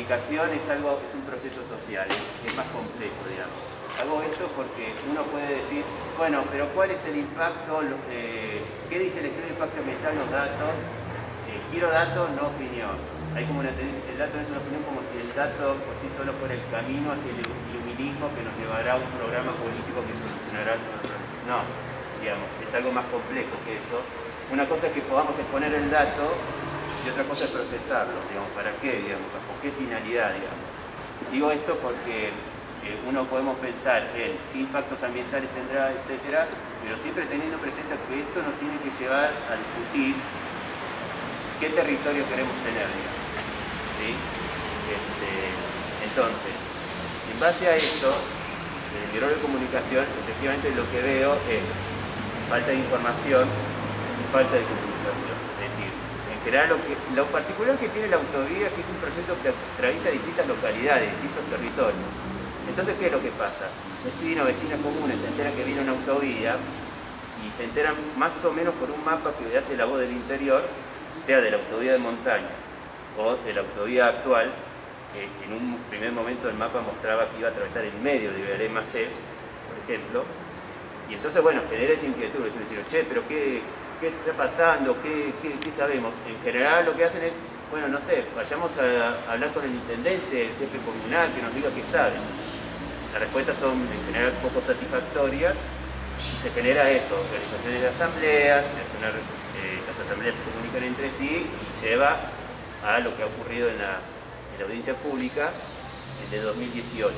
comunicación es un proceso social, es más complejo, digamos. Hago esto porque uno puede decir, bueno, pero ¿cuál es el impacto? ¿Qué dice el estudio de impacto ambiental, los datos? Quiero datos, no opinión. Hay como una tendencia, el dato no es una opinión como si el dato por sí solo fuera el camino hacia el iluminismo que nos llevará a un programa político que solucionará todo el problema. No, digamos, es algo más complejo que eso. Una cosa es que podamos exponer el dato y otra cosa es procesarlo, digamos, ¿para qué? Digamos, ¿con qué finalidad, digamos? Digo esto porque uno podemos pensar en qué impactos ambientales tendrá, etcétera, pero siempre teniendo presente que esto nos tiene que llevar a discutir qué territorio queremos tener, digamos. ¿Sí? Entonces, en base a esto, en mi rol de comunicación, efectivamente lo que veo es falta de información y falta de comunicación. Es decir, en general lo particular que tiene la autovía es que es un proyecto que atraviesa distintas localidades, distintos territorios. Entonces, ¿qué es lo que pasa? Vecinos, vecinas comunes se enteran que viene una autovía y se enteran más o menos por un mapa que hace La Voz del Interior, sea de la autovía de montaña o de la autovía actual. En un primer momento el mapa mostraba que iba a atravesar el medio de Iberé-Macé, por ejemplo, y entonces, bueno, genera esa inquietud, es decir, che, pero ¿qué está pasando? ¿Qué sabemos? En general lo que hacen es, bueno, no sé, vayamos a hablar con el intendente, el jefe comunal, que nos diga qué saben. Las respuestas son en general poco satisfactorias y se genera eso, organizaciones de asambleas, las asambleas se comunican entre sí y lleva a lo que ha ocurrido en la audiencia pública de 2018.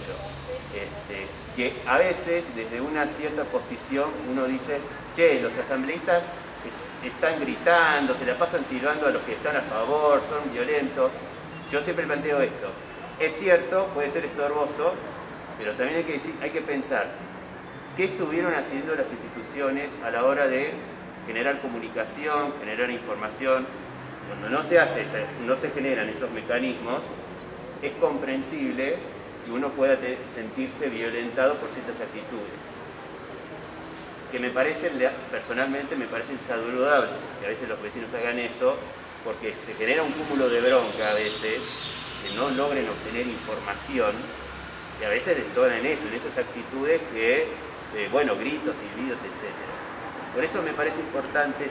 Que a veces desde una cierta posición uno dice, che, los asambleístas están gritando, se la pasan silbando a los que están a favor, son violentos. Yo siempre planteo esto, es cierto, puede ser estorboso, pero también hay que pensar qué estuvieron haciendo las instituciones a la hora de generar comunicación, generar información. Cuando no se generan esos mecanismos, es comprensible que uno pueda sentirse violentado por ciertas actitudes, que personalmente me parecen saludables, que a veces los vecinos hagan eso, porque se genera un cúmulo de bronca a veces, que no logren obtener información, y a veces detonan en esas actitudes que, bueno, gritos, silbidos, etc. Por eso me parece importante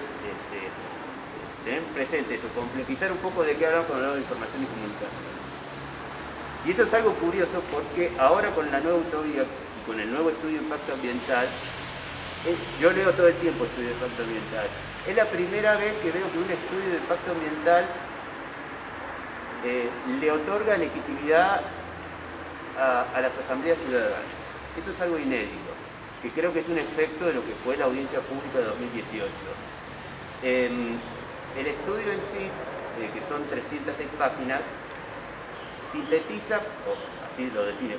tener presente eso, complejizar un poco de qué hablamos cuando hablamos de información y comunicación. Y eso es algo curioso porque ahora con la nueva autovía y con el nuevo estudio de impacto ambiental, yo leo todo el tiempo estudio de impacto ambiental, es la primera vez que veo que un estudio de impacto ambiental le otorga legitimidad a las asambleas ciudadanas. Eso es algo inédito, que creo que es un efecto de lo que fue la audiencia pública de 2018. El estudio en sí, que son 306 páginas, sintetiza, o así lo define,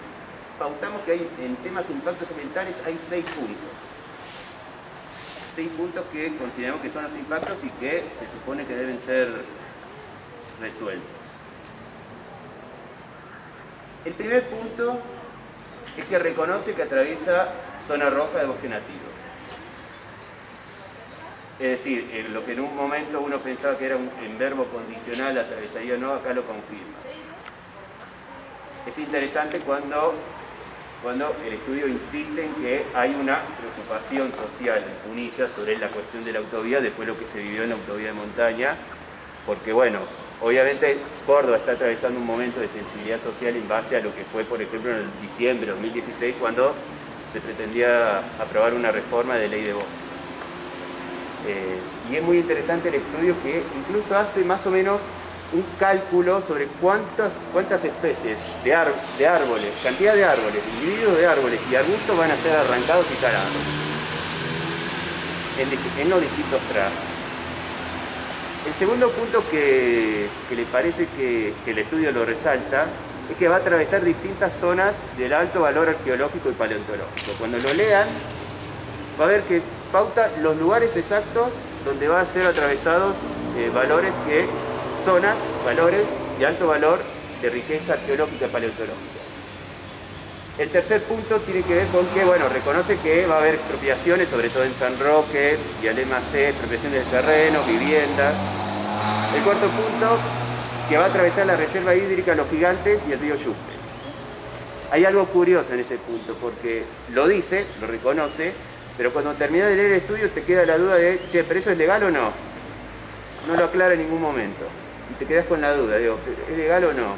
pautamos que en temas de impactos ambientales hay 6 puntos. 6 puntos que consideramos que son los impactos y que se supone que deben ser resueltos. El primer punto es que reconoce que atraviesa zona roja de bosque nativo. Es decir, lo que en un momento uno pensaba que era en verbo condicional, atravesaría o no, acá lo confirma. Es interesante cuando el estudio insiste en que hay una preocupación social en Punilla sobre la cuestión de la autovía después de lo que se vivió en la autovía de montaña, porque bueno, obviamente Córdoba está atravesando un momento de sensibilidad social en base a lo que fue, por ejemplo, en el diciembre de 2016, cuando se pretendía aprobar una reforma de ley de bosques. Y es muy interesante el estudio que incluso hace más o menos un cálculo sobre cuántas especies de árboles, cantidad de árboles, individuos de árboles y arbustos van a ser arrancados y talados en los distintos tramos. El segundo punto que le parece que el estudio lo resalta es que va a atravesar distintas zonas del alto valor arqueológico y paleontológico. Cuando lo lean, va a ver que pauta los lugares exactos donde va a ser atravesados valores de alto valor de riqueza arqueológica y paleontológica. El tercer punto tiene que ver con que, bueno, reconoce que va a haber expropiaciones, sobre todo en San Roque, Iberé-Macé, expropiaciones de terrenos, viviendas. El cuarto punto que va a atravesar la reserva hídrica Los Gigantes y el río Yuspe. Hay algo curioso en ese punto, porque lo dice, lo reconoce, pero cuando terminas de leer el estudio te queda la duda de, che, ¿pero eso es legal o no? No lo aclara en ningún momento. Y te quedas con la duda, digo, ¿es legal o no?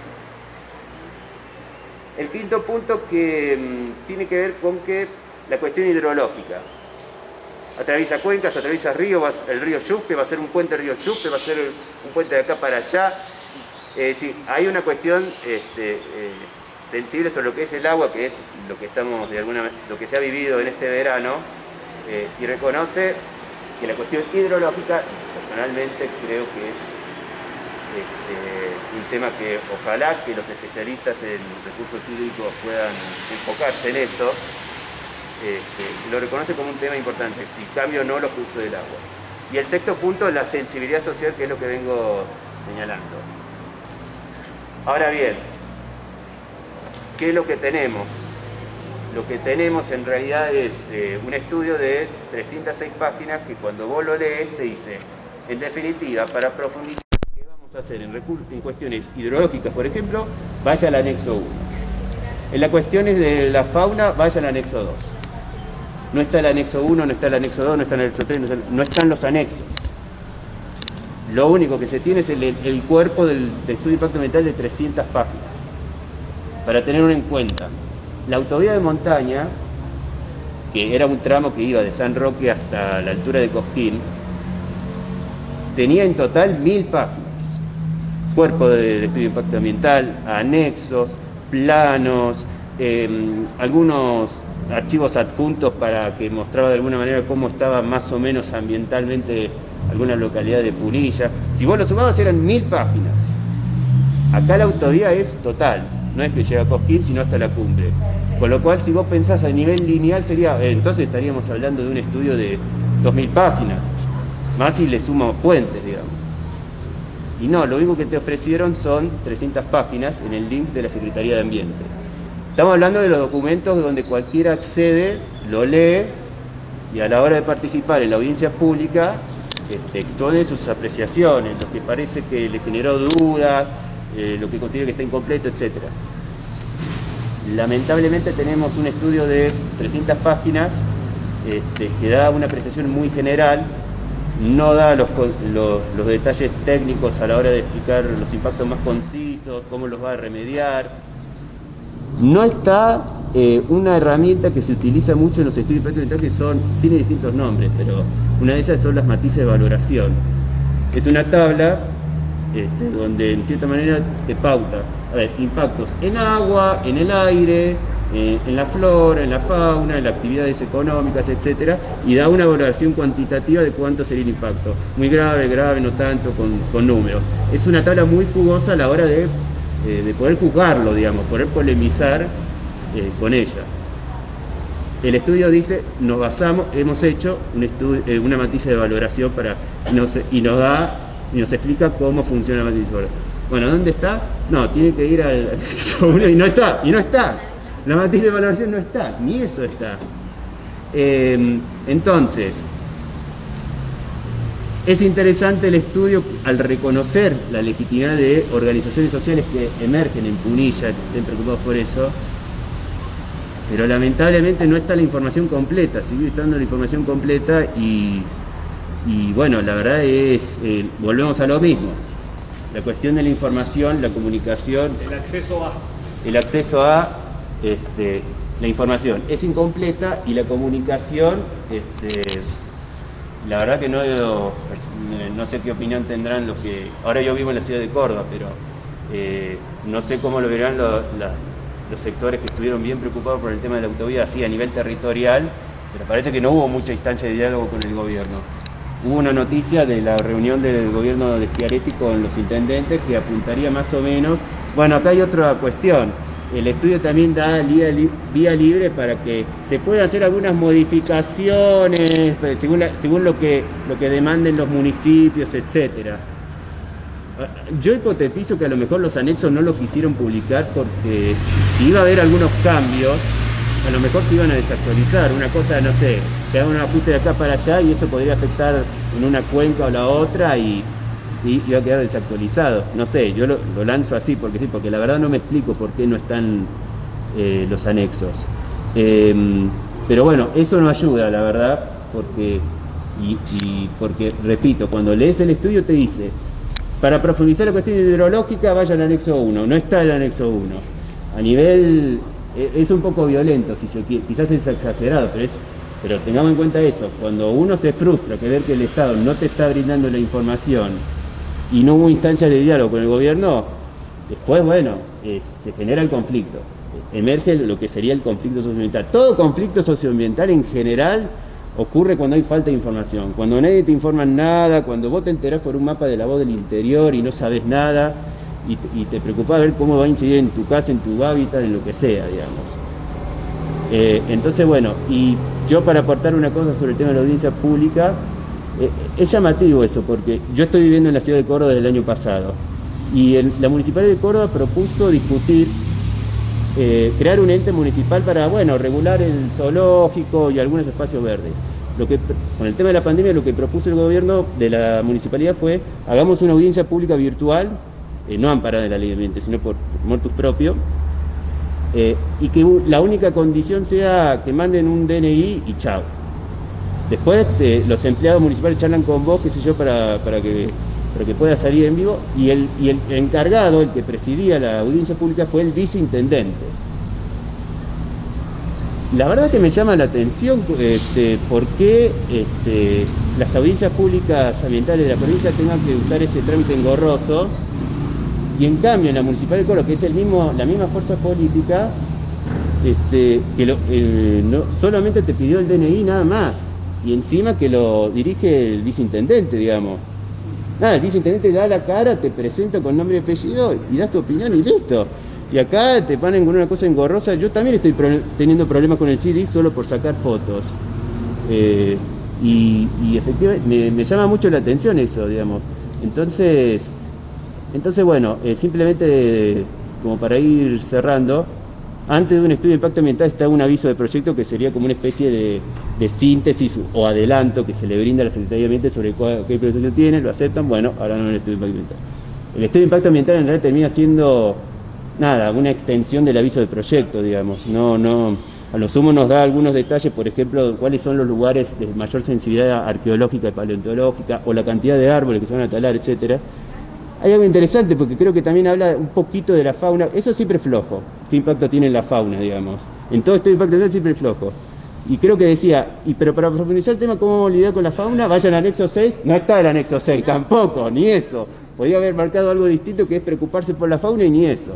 El quinto punto que tiene que ver con que la cuestión hidrológica. Atraviesa cuencas, atraviesa ríos, el río Yuspe, va a ser un puente del río Yuspe, va a ser un puente de acá para allá. Es decir, hay una cuestión sensible sobre lo que es el agua, que es lo que estamos lo que se ha vivido en este verano, y reconoce que la cuestión hidrológica, personalmente creo que es un tema que ojalá que los especialistas en recursos hídricos puedan enfocarse en eso. Lo reconoce como un tema importante, si cambio o no los cursos del agua. Y el sexto punto, la sensibilidad social, que es lo que vengo señalando. Ahora bien, ¿qué es lo que tenemos? Lo que tenemos en realidad es un estudio de 306 páginas que cuando vos lo lees te dice, en definitiva, para profundizar qué vamos a hacer en cuestiones hidrológicas, por ejemplo, vaya al anexo 1. En las cuestiones de la fauna, vaya al anexo 2. No está el anexo 1, no está el anexo 2, no está el anexo 3, no están los anexos. Lo único que se tiene es el cuerpo de estudio de impacto ambiental de 300 páginas. Para tenerlo en cuenta, la autovía de montaña, que era un tramo que iba de San Roque hasta la altura de Cosquín, tenía en total 1000 páginas. Cuerpo de estudio de impacto ambiental, anexos, planos, algunos archivos adjuntos para que mostraba de alguna manera cómo estaba más o menos ambientalmente alguna localidad de Punilla. Si vos lo sumabas eran 1000 páginas. Acá la autovía es total, no es que llega a Cosquín sino hasta la cumbre. Con lo cual si vos pensás a nivel lineal sería, entonces estaríamos hablando de un estudio de 2000 páginas, más si le sumamos puentes, digamos. Y no, lo único que te ofrecieron son 300 páginas en el link de la Secretaría de Ambiente. Estamos hablando de los documentos donde cualquiera accede, lo lee y a la hora de participar en la audiencia pública expone sus apreciaciones, lo que parece que le generó dudas, lo que considera que está incompleto, etc. Lamentablemente tenemos un estudio de 300 páginas que da una apreciación muy general, no da los detalles técnicos a la hora de explicar los impactos más concisos, cómo los va a remediar. No está una herramienta que se utiliza mucho en los estudios de impacto ambiental tiene distintos nombres, pero una de esas son las matices de valoración. Es una tabla donde en cierta manera te pauta impactos en agua, en el aire, en la flora, en la fauna, en las actividades económicas, etc. Y da una valoración cuantitativa de cuánto sería el impacto. Muy grave, grave, no tanto, con números. Es una tabla muy jugosa a la hora de poder juzgarlo, digamos, poder polemizar con ella. El estudio dice, hemos hecho un estudio, una matiz de valoración y nos explica cómo funciona la matiz de valoración. Bueno, ¿dónde está? No, tiene que ir al y no está. La matiz de valoración no está, ni eso está. Entonces, es interesante el estudio al reconocer la legitimidad de organizaciones sociales que emergen en Punilla, que estén preocupados por eso, pero lamentablemente no está la información completa, sigue estando la información completa y bueno, la verdad es, volvemos a lo mismo, la cuestión de la información, la comunicación, el acceso a la información es incompleta y la comunicación, la verdad que no sé qué opinión tendrán los que... Ahora yo vivo en la ciudad de Córdoba, pero no sé cómo lo verán los sectores que estuvieron bien preocupados por el tema de la autovía, así a nivel territorial, pero parece que no hubo mucha instancia de diálogo con el gobierno. Hubo una noticia de la reunión del gobierno de Schiaretti con los intendentes que apuntaría más o menos... Bueno, acá hay otra cuestión. El estudio también da vía libre para que se puedan hacer algunas modificaciones según lo que demanden los municipios, etc. Yo hipotetizo que a lo mejor los anexos no los quisieron publicar porque si iba a haber algunos cambios, a lo mejor se iban a desactualizar. Una cosa, no sé, que hagan un ajuste de acá para allá y eso podría afectar en una cuenca o la otra y y iba a quedar desactualizado. No sé, yo lo lanzo así porque sí, porque la verdad no me explico por qué no están los anexos. Pero bueno, eso no ayuda, la verdad, porque, porque, repito, cuando lees el estudio te dice, para profundizar la cuestión hidrológica vaya al anexo 1, no está el anexo 1. A nivel, es un poco violento, si se quiere, quizás es exagerado, pero tengamos en cuenta eso, cuando uno se frustra que ver que el Estado no te está brindando la información y no hubo instancias de diálogo con el gobierno, después, bueno, se genera el conflicto, emerge lo que sería el conflicto socioambiental. Todo conflicto socioambiental en general ocurre cuando hay falta de información, cuando nadie te informa nada, cuando vos te enterás por un mapa de la voz del interior y no sabes nada, y te preocupás de ver cómo va a incidir en tu casa, en tu hábitat, en lo que sea, digamos. Entonces, bueno, y yo para aportar una cosa sobre el tema de la audiencia pública, es llamativo eso, porque yo estoy viviendo en la ciudad de Córdoba desde el año pasado, y la Municipalidad de Córdoba propuso discutir, crear un ente municipal para, bueno, regular el zoológico y algunos espacios verdes. Con el tema de la pandemia, lo que propuso el gobierno de la municipalidad fue, hagamos una audiencia pública virtual, no amparada en la ley de ambiente, sino por motus propio, y que la única condición sea que manden un DNI y chao. Después los empleados municipales charlan con vos, qué sé yo, para que pueda salir en vivo, y el encargado, el que presidía la audiencia pública, fue el viceintendente. La verdad que me llama la atención por qué las audiencias públicas ambientales de la provincia tengan que usar ese trámite engorroso, y en cambio en la Municipalidad de Córdoba, que es la misma fuerza política, no, solamente te pidió el DNI nada más, y encima que lo dirige el viceintendente, digamos. Nada, el viceintendente da la cara, te presenta con nombre y apellido y das tu opinión y listo. Y acá te ponen con una cosa engorrosa. Yo también estoy teniendo problemas con el CD solo por sacar fotos. Y efectivamente me llama mucho la atención eso, digamos. Entonces bueno, simplemente como para ir cerrando, antes de un estudio de impacto ambiental está un aviso de proyecto que sería como una especie de síntesis o adelanto que se le brinda a la Secretaría de Ambiente sobre qué proceso tiene, lo aceptan, bueno, ahora no el estudio de impacto ambiental. El estudio de impacto ambiental en realidad termina siendo, nada, una extensión del aviso de proyecto, digamos, no, a lo sumo nos da algunos detalles, por ejemplo, cuáles son los lugares de mayor sensibilidad arqueológica y paleontológica, o la cantidad de árboles que se van a talar, etcétera. Hay algo interesante porque creo que también habla un poquito de la fauna. Eso siempre es flojo. ¿Qué impacto tiene la fauna, digamos? En todo este impacto ambiental siempre es flojo. Y creo que decía, pero para profundizar el tema cómo lidiar con la fauna, vayan al anexo 6. No está el anexo 6, tampoco, ni eso. Podría haber marcado algo distinto, que es preocuparse por la fauna, y ni eso.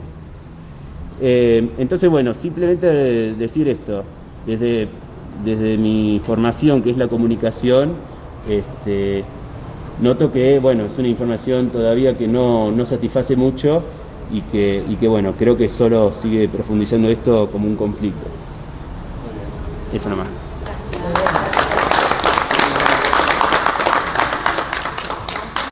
Entonces, bueno, simplemente decir esto. Desde mi formación, que es la comunicación, noto que, bueno, es una información todavía que no satisface mucho y que, bueno, creo que solo sigue profundizando esto como un conflicto. Eso nomás.